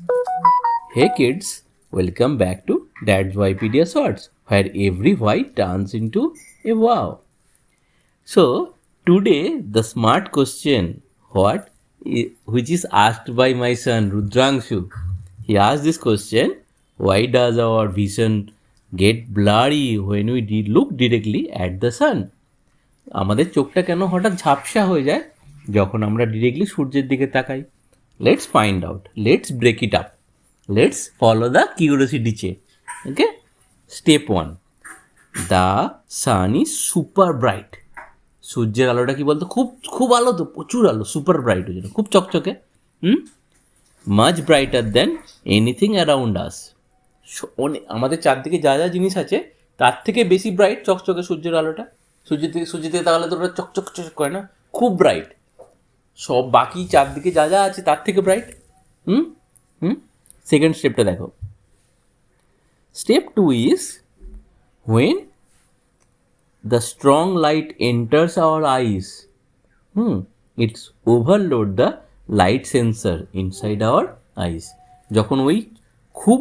Hey kids, welcome back to Dad's Wikipedia Shorts, where every why turns into a wow. So today the smart question, which is asked by my son Rudrangshu. He asked this question: Why does our vision get blurry when we look directly at the sun? আমাদের চোখটা কেন হঠাৎ ঝাপসা হয়ে যায় যখন আমরা directly সূর্যের দিকে তাকাই? Let's find out, let's break it up, let's follow the curiosity chain. Okay, step 1, the sun is super bright. সূর্যের আলোটা কি বলতো, খুব খুব আলো, তো প্রচুর আলো, সুপার ব্রাইট, ওই জন্য খুব চকচকে, মাচ ব্রাইটার দেন এনিথিং অ্যারাউন্ড আস. আমাদের চারদিকে যা যা জিনিস আছে তার থেকে বেশি ব্রাইট চকচকে সূর্যের আলোটা. সূর্যের দিকে তাহলে তো ওটা চকচক করে না, খুব ব্রাইট. সব বাকি চারদিকে যা যা আছে তার থেকে ব্রাইট. সেকেন্ড স্টেপটা দেখো. Step 2 is when the strong light enters our eyes, it's overload the light sensor inside our eyes. যখন ওই খুব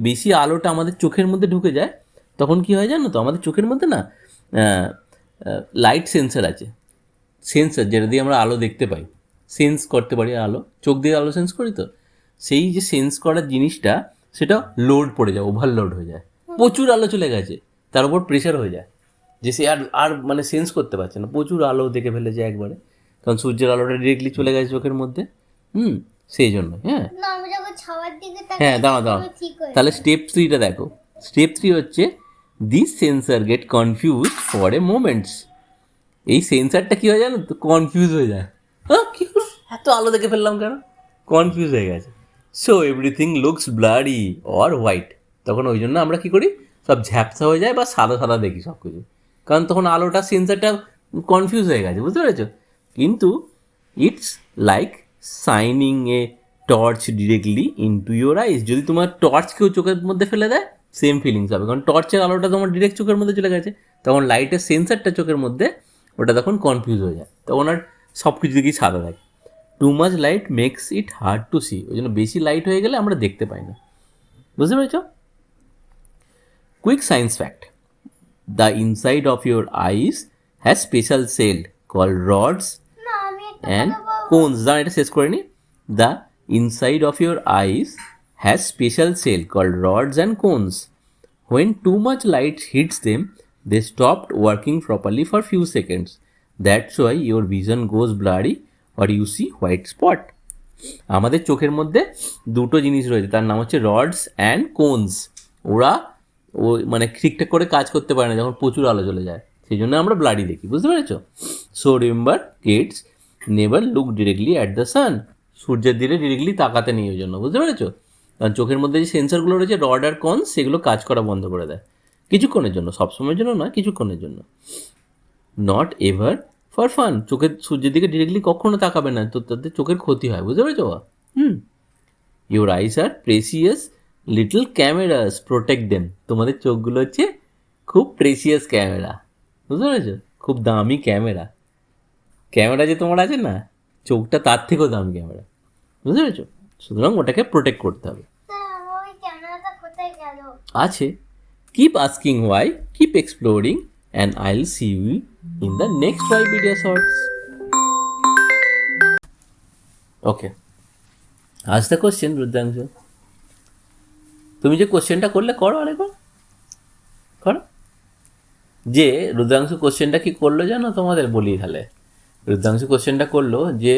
বেশি আলোটা আমাদের চোখের মধ্যে ঢুকে যায় তখন কি হয় জানো তো, আমাদের চোখের মধ্যে না লাইট সেন্সার আছে, সেন্সার যেটা দিয়ে আমরা আলো দেখতে পাই, সেন্স করতে পারি আলো, চোখ দিয়ে আলো সেন্স করি, তো সেই যে সেন্স করার জিনিসটা সেটা লোড পড়ে যায়, ওভারলোড হয়ে যায়, প্রচুর আলো চলে গেছে, তার উপর প্রেশার হয়ে যায়, যে সে আর মানে সেন্স করতে পারছে না, প্রচুর আলো দেখে ফেলেছে একবারে, কারণ সূর্যের আলোটা ডিরেক্টলি চলে গেছে চোখের মধ্যে. সেই জন্য. হ্যাঁ, দাঁড়াও, তাহলে স্টেপ 3টা দেখো. স্টেপ 3 হচ্ছে this sensor get confuse for a moments. এই সেন্সারটা কী হয় জানো তো, কনফিউজ হয়ে যায়. কী হলো, এত আলো দেখে ফেললাম কেন, কনফিউজ হয়ে গেছে. So everything looks blurry or white. তখন ওই জন্য আমরা কী করি, সব ঝ্যাপসা হয়ে যায় বা সাদা সাদা দেখি সব কিছু, কারণ তখন আলোটা সেন্সারটা কনফিউজ হয়ে গেছে, বুঝতে পেরেছ? কিন্তু it's like shining A torch directly into your eyes. যদি তোমার টর্চ কেউ চোখের মধ্যে ফেলে দেয়, সেম ফিলিংস হবে, কারণ টর্চের আলোটা তোমার ডিরেক্ট চোখের মধ্যে চলে গেছে, তখন লাইটের সেন্সারটা চোখের মধ্যে ওটা তখন কনফিউজ হয়ে যায়, তখন আর সব কিছু দিকেই সাদা থাকে. Too much light makes it hard to see. ওই জন্য বেশি লাইট হয়ে গেলে আমরা দেখতে পাই না, বুঝতে পেরেছ? Quick science fact: the inside of your eyes has special cell called rods and cones. দাঁড়া, এটা শেষ করে নি. The inside of your eyes has special cell called rods and cones. When too much light hits them, they stopped working properly for few seconds. That's why your vision goes blurry or you see white spot. আমাদের চোখের মধ্যে দুটো জিনিস রয়েছে, তার নাম হচ্ছে roads and cones. ওরা মানে ঠিকঠাক করে কাজ করতে পারে না যখন প্রচুর আলো চলে যায়, সেই জন্য আমরা ব্লাডি দেখি, বুঝতে পেরেছো? So remember kids, never look directly at the sun. সূর্যের দিকে ডিরেক্টলি তাকাতে নেই ওই জন্য, বুঝতে পেরেছো? কারণ চোখের মধ্যে যে সেন্সারগুলো রয়েছে, রড আর কন, সেগুলো কাজ করা বন্ধ করে দেয় কিছুক্ষণের জন্য, সবসময়ের জন্য নয়, কিছুক্ষণের জন্য. Not ever for fun. সূর্যের দিকে ডিরেক্টলি কখনো তাকাবে না, তো তাদের চোখের ক্ষতি হয়, বুঝতে পেরেছো? Your eyes are precious little cameras, protect them. তোমাদের চোখগুলো হচ্ছে খুব প্রেসিয়াস ক্যামেরা, বুঝতে পেরেছো? খুব দামি ক্যামেরা. ক্যামেরা যে তোমার আছে না, চোখটা তার থেকেও দামি ক্যামেরা, বুঝতে পেরেছো? সুতরাং ওটাকে প্রোটেক্ট করতে হবে. আছে. Keep asking why, keep exploring, and I'll see you in the next Wikipedia Shorts. Okay, আজ দ্য কোশ্চেন রুদ্রাংশ. তুমি যে কোশ্চেনটা করলে, করো আরেকবার, করো. যে রুদ্রাংশ কোশ্চেনটা কি করলো জানো তোমাদের, বলি তাহলে. রুদ্রাংশ কোশ্চেনটা করলো যে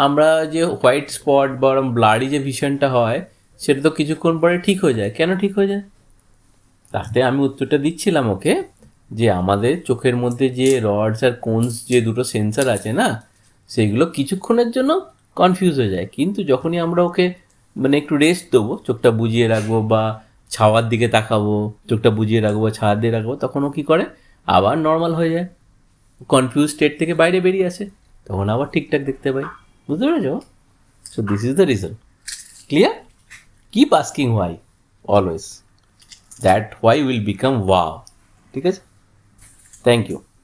আমরা যে হোয়াইট স্পট বা ব্লাডি যে ভিশনটা হয়, সেটা তো কিছুক্ষণ পরে ঠিক হয়ে যায়. কেন ঠিক হয়ে যায়? তাতে আমি উত্তরটা দিচ্ছিলাম ওকে, যে আমাদের চোখের মধ্যে যে রডস আর কোনস যে দুটো সেন্সার আছে না, সেগুলো কিছুক্ষণের জন্য কনফিউজ হয়ে যায়, কিন্তু যখনই আমরা ওকে মানে একটু রেস্ট দেবো, চোখটা বুজিয়ে রাখবো বা ছাওয়ার দিকে তাকাবো, চোখটা বুজিয়ে রাখবো, ছাওয়ার দিয়ে রাখবো, তখন ও কী করে, আবার নর্মাল হয়ে যায়, কনফিউজ স্টেট থেকে বাইরে বেরিয়ে আসে, তখন আবার ঠিকঠাক দেখতে পাই, বুঝতে পেরেছ? So this is the reason. Clear? Keep asking why always, that why will become wow. ঠিক আছে, থ্যাংক ইউ.